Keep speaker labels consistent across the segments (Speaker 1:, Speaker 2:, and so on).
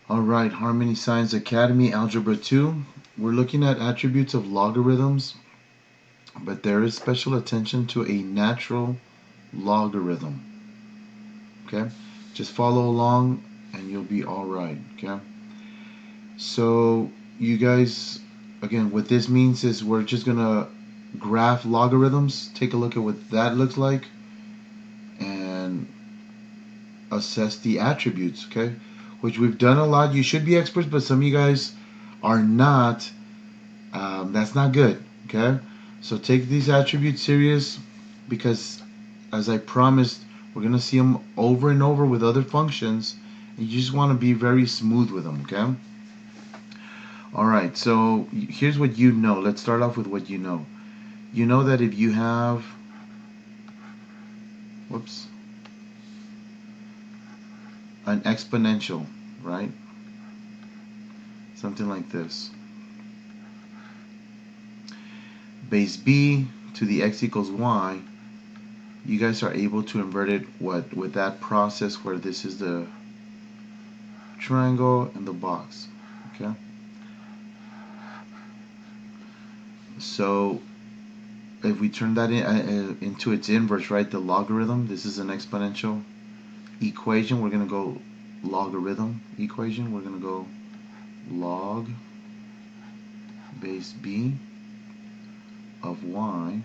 Speaker 1: Alright, Harmony Science Academy, Algebra 2. We're looking at attributes of logarithms, but there is special attention to a natural logarithm. Okay? Just follow along and you'll be alright. Okay? So, you guys, again, what this means is we're just going to graph logarithms, take a look at what that looks like, and assess the attributes. Okay? Which we've done a lot. You should be experts, but some of you guys are not. That's not good. Okay, so take these attributes serious, because as I promised, we're gonna see them over and over with other functions, and you just want to be very smooth with them. Okay. All right. So here's what you know. Let's start off with what you know. You know that if you have, whoops, an exponential, right? Something like this. Base b to the x equals y, you guys are able to invert it with that process where this is the triangle and the box. Okay, so if we turn that into its inverse, right, the logarithm, this is an exponential equation, we're going to go logarithm equation, we're going to go log base b of y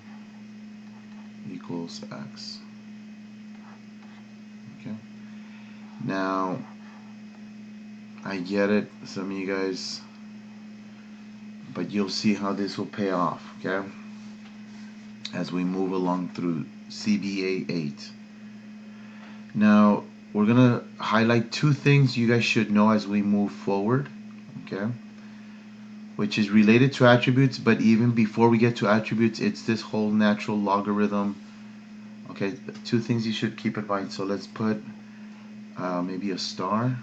Speaker 1: equals x. Okay, now I get it, some of you guys, but you'll see how this will pay off. Okay, as we move along through CBA 8. Now, we're going to highlight two things you guys should know as we move forward, okay? Which is related to attributes, but even before we get to attributes, it's this whole natural logarithm. Okay, two things you should keep in mind. So let's put maybe a star.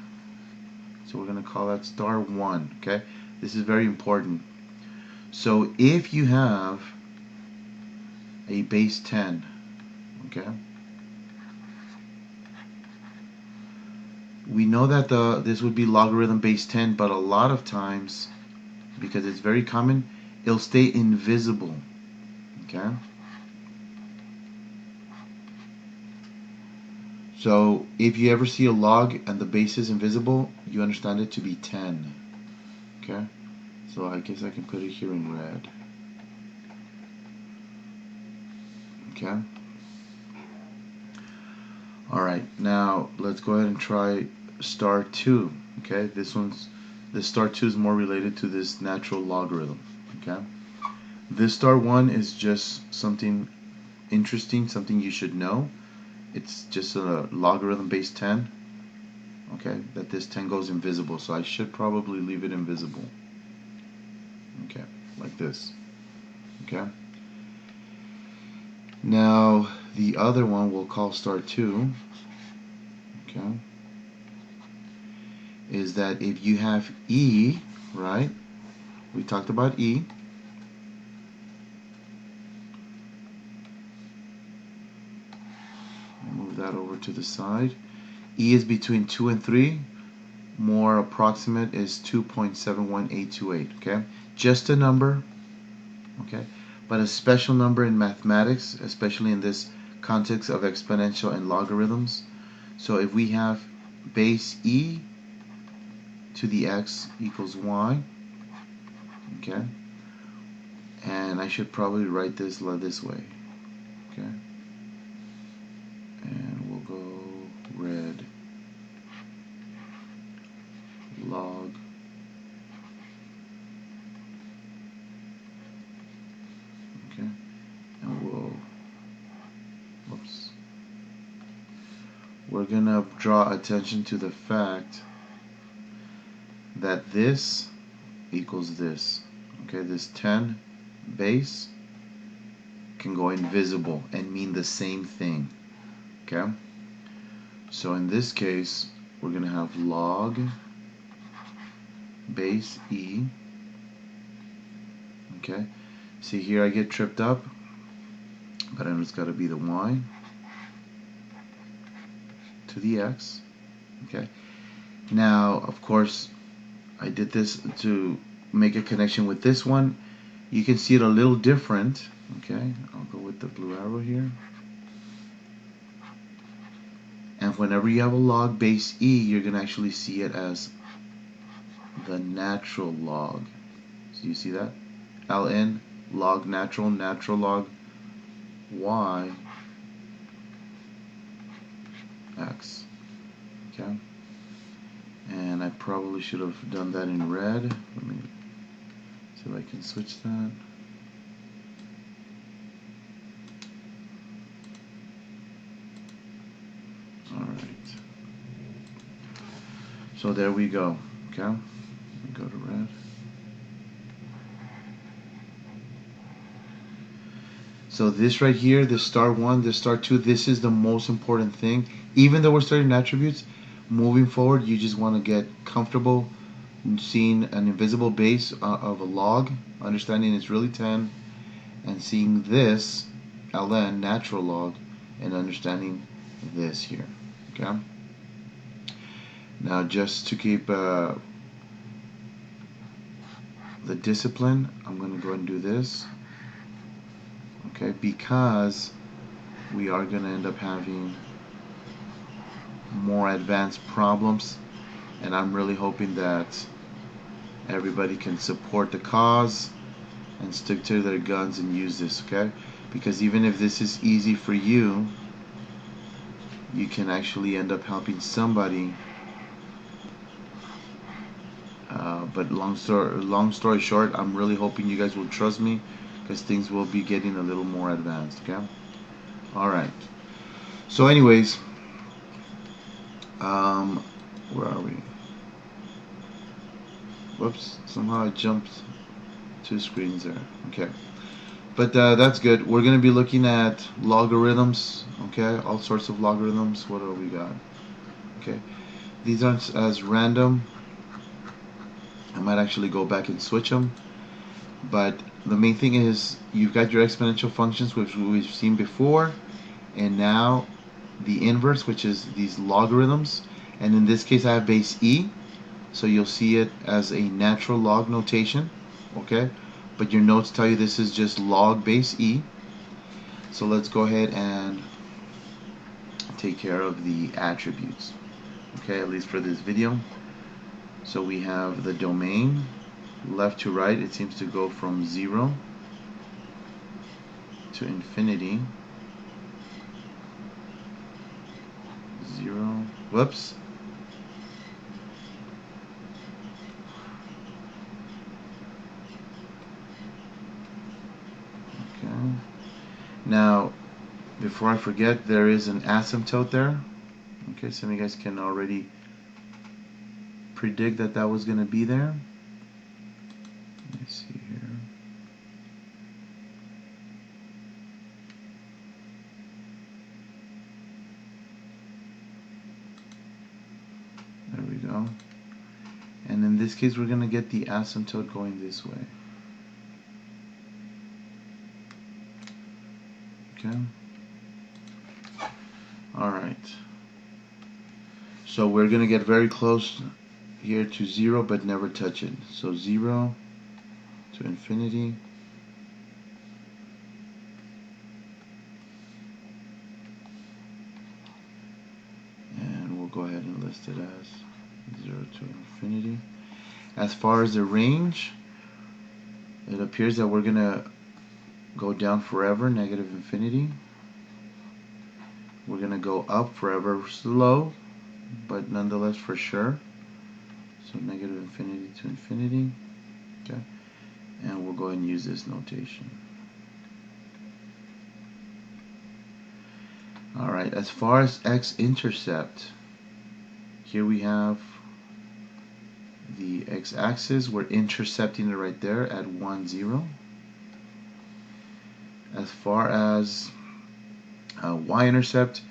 Speaker 1: So we're going to call that star 1, okay? This is very important. So if you have a base 10, okay, we know that this would be logarithm base 10, but a lot of times, because it's very common, it'll stay invisible. Okay, so if you ever see a log and the base is invisible, you understand it to be 10. Okay, so I guess I can put it here in red. Okay, alright, now let's go ahead and try star 2. Okay, this star 2 is more related to this natural logarithm. Okay, this star 1 is just something interesting, something you should know. It's just a logarithm base 10. Okay, that this 10 goes invisible, so I should probably leave it invisible. Okay, like this. Okay, now the other one we'll call star 2. Okay, is that if you have e, right, we talked about e, move that over to the side. E is between 2 and 3. More approximate is 2.71828. Okay, just a number. Okay, but a special number in mathematics, especially in this context of exponential and logarithms. So if we have base e to the x equals y, okay, and I should probably write this way, okay, and we'll go red log okay, and whoops, we're gonna draw attention to the fact that this equals this. Okay, this 10 base can go invisible and mean the same thing. Okay, so in this case we're gonna have log base e. Okay, see here I get tripped up, but I know it's got to be the y to the x. Okay, Now, of course, I did this to make a connection with this one. You can see it a little different. Okay, I'll go with the blue arrow here. And whenever you have a log base E, you're going to actually see it as the natural log. So you see that? ln log natural, natural log y x. Okay? And I probably should have done that in red. Let me see if I can switch that. Alright. So there we go. Okay? Go to red. So this right here, the star 1, the star 2, this is the most important thing. Even though we're starting attributes, moving forward, you just want to get comfortable seeing an invisible base of a log, understanding it's really 10, and seeing this ln natural log, and understanding this here. Okay. Now, just to keep the discipline, I'm going to go ahead and do this. Okay, because we are going to end up having more advanced problems, and I'm really hoping that everybody can support the cause and stick to their guns and use this, okay? Because even if this is easy for you, you can actually end up helping somebody. But long story short, I'm really hoping you guys will trust me, because things will be getting a little more advanced, okay? Alright. So anyways, where are we? Whoops, somehow I jumped 2 screens there. Okay. But that's good. We're going to be looking at logarithms, okay? All sorts of logarithms. What do we got? Okay. These aren't as random. I might actually go back and switch them. But the main thing is you've got your exponential functions, which we've seen before, and now the inverse, which is these logarithms. And in this case, I have base E, so you'll see it as a natural log notation, okay? But your notes tell you this is just log base E. So let's go ahead and take care of the attributes, okay, at least for this video. So we have the domain, left to right, it seems to go from 0 to infinity. 0, whoops. Okay. Now, before I forget, there is an asymptote there. Okay, some of you guys can already predict that that was going to be there. Let's see here. There we go. And in this case, we're going to get the asymptote going this way. Okay. Alright. So we're going to get very close here to 0, but never touch it. So 0 to infinity. And we'll go ahead and list it as 0 to infinity. As far as the range, it appears that we're going to go down forever, negative infinity. We're going to go up forever, slow, but nonetheless for sure. So negative infinity to infinity. Okay. And we'll go ahead and use this notation. Alright, as far as x-intercept, here we have the x-axis. We're intercepting it right there at 1, 0. As far as y-intercept,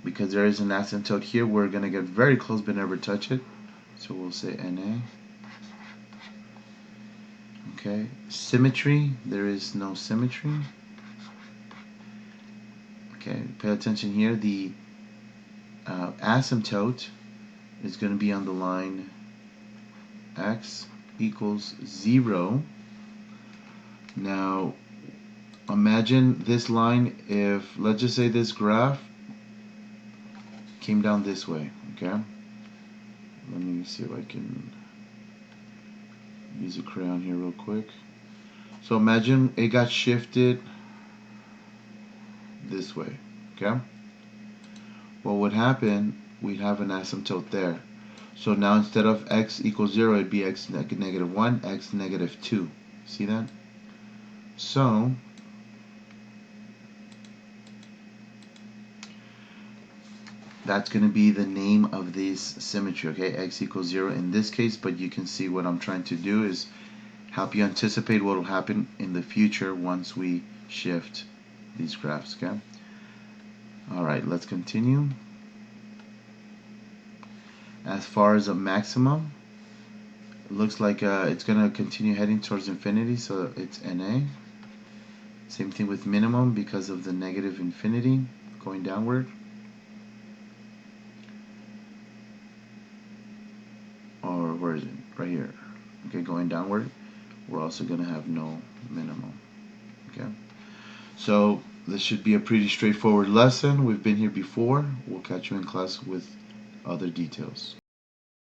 Speaker 1: because there is an asymptote here, we're going to get very close but never touch it. So we'll say NA. Okay, symmetry, there is no symmetry. Okay, pay attention here. The asymptote is going to be on the line x equals 0. Now imagine this line, if let's just say this graph came down this way, okay? Let me see if I can use a crayon here real quick. So imagine it got shifted this way, okay? What would happen, we'd have an asymptote there. So now instead of x equals 0, it'd be x negative 1, x negative 2. See that? So that's going to be the name of this symmetry, okay? X equals 0 in this case, but you can see what I'm trying to do is help you anticipate what will happen in the future once we shift these graphs, okay? Alright, let's continue. As far as a maximum, it looks like it's going to continue heading towards infinity, so it's NA. Same thing with minimum because of the negative infinity going downward. Or where is it? Right here. Okay, going downward, we're also going to have no minimum. Okay, so this should be a pretty straightforward lesson. We've been here before. We'll catch you in class with other details.